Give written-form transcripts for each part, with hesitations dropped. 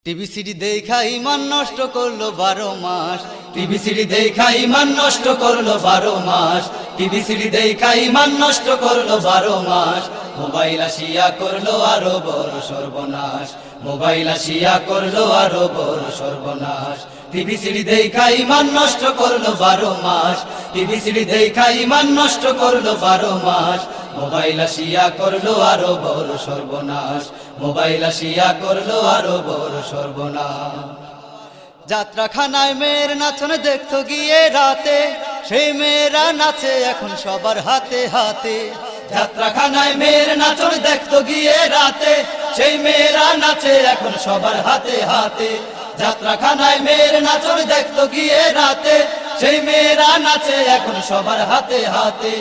TV CD দেখা ইমান নষ্ট করলো 12 মাস। টিভি সিডি দেখা ইমান নষ্ট করলো 12 মাস। টিভি সিডি দেখা ইমান নষ্ট করলো 12 মাস। মোবাইল আসিয়া করলো আরো বড় সর্বনাশ। মোবাইল আসিয়া করলো আরো বড় সর্বনাশ। টিভি সিডি দেখা ইমান নষ্ট করলো 12 মাস। টিভি সিডি দেখা ইমান নষ্ট করলো 12 মাস। মোবাইল আসিয়া করলো আরো বড় সর্বনাশ। মোবাইল আসিয়া করলো আরো বড় সর্বনাশ। যাত্রাখানায় মেয়ের নাচন দেখতো গিয়ে রাতে, সেই মেয়েরা নাচে এখন সবার হাতে হাতে। যাত্রাখানায় মেয়ের নাচন দেখতো গিয়ে রাতে, সেই মেয়েরা নাচে এখন সবার হাতে হাতে। যাত্রাখানায় মেয়ের নাচন দেখতো গিয়ে রাতে, সেই মেয়েরা নাচে এখন সবার হাতে হাতে।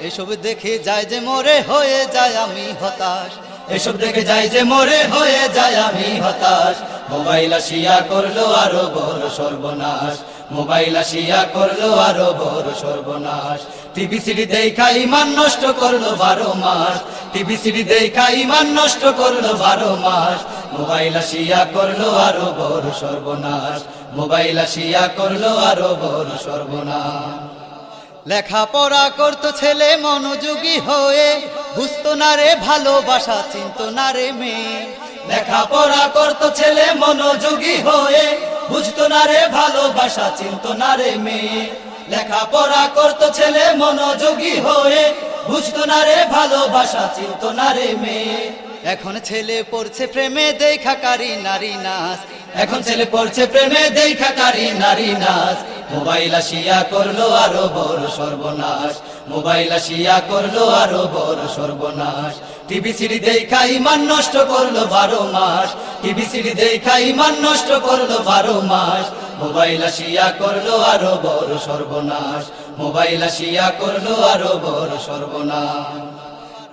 এসব দেখে যায় যে মরে হয়ে যায় আমি হতাশ। এসব দেখে যায় যে মরে হয়ে যায় আমি হতাশ। মোবাইল আসিয়া করলো আরো বড় সর্বনাশ। মোবাইল আসিয়া করলো আরো বড় সর্বনাশ। টিভি সিডি দেখা ইমান নষ্ট করলো 12 মাস। টিভি সিডি দেখা ইমান নষ্ট করলো 12 মাস। মোবাইল আসিয়া করলো আরো বড় সর্বনাশ। মোবাইল আসিয়া করলো আরো বড় সর্বনাশ। লেখাপড়া করতো ছেলে মনোযোগী হয়ে, বুঝতো না রে ভালোবাসা, চিনতো না রে মেয়ে। লেখাপড়া করতো ছেলে মনোযোগী হয়ে, বুঝতো না রে ভালোবাসা, চিনতো না রে মেয়ে। লেখাপড়া করতো ছেলে মনোযোগী হয়ে, বুঝতো না রে ভালোবাসা, চিনতো না রে মেয়ে। এখন ছেলে পড়ছে প্রেমে দেখা কারি নারী নাচ। এখন ছেলে পড়ছে প্রেমে দেখা কারি নারী নাচ। মোবাইল আসিয়া করলো আরো বড় সর্বনাশ। মোবাইল আসিয়া করলো আরো বড় সর্বনাশ। টিভি সিডি দেখা ইমান নষ্ট করলো 12 মাস। টিভি সিডি দেখা ইমান নষ্ট করলো 12 মাস। মোবাইল আসিয়া করলো আরো বড় সর্বনাশ। মোবাইল আসিয়া করলো আরো বড় সর্বনাশ।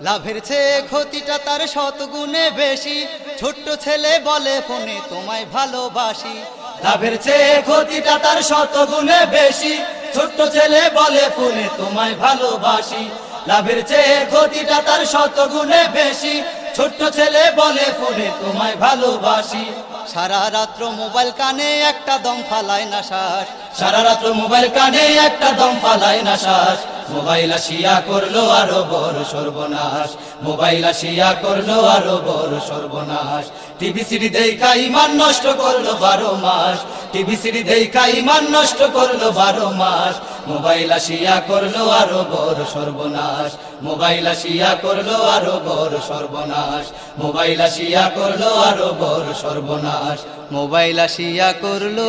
লাভের চেয়ে ক্ষতিটা তার 100 গুণে বেশি। ছোট্ট ছেলে বলে ফোনে তোমায় ভালোবাসি। লাভের চেয়ে ক্ষতিটা তার 100 গুণে বেশি। ছোট্ট ছেলে বলে ফোনে তোমায় ভালোবাসি। লাভের চেয়ে ক্ষতিটা তার 100 গুণে বেশি। ছোট্ট ছেলে বলে ফোনে তোমায় ভালোবাসি। সারা রাত্র মোবাইল কানে একটা দম ফালায় না শ্বাস। সারা রাত্র মোবাইল কানে একটা দম ফালায় না শ্বাস। মোবাইল আসিয়া করলো আরো বড় সর্বনাশ। মোবাইল আসিয়া করলো আরো বড় সর্বনাশ। টিভি সিডি দেখা ইমান নষ্ট করলো 12 মাস। টিভি সিডি দেখা ইমান নষ্ট করলো 12 মাস। মোবাইল আসিয়া করলো আরো বড় সর্বনাশ। মোবাইল আসিয়া করলো আরো বড় সর্বনাশ। মোবাইল আসিয়া করলো আরো বড় সর্বনাশ। মোবাইল আসিয়া করলো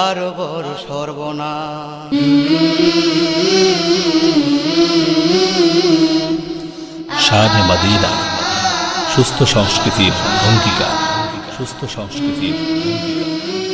আরো বড় সর্বনাশ। শানে মদিনা, সুস্থ সংস্কৃতির অঙ্গীকার। সুস্থ সংস্কৃতির অঙ্গীকার।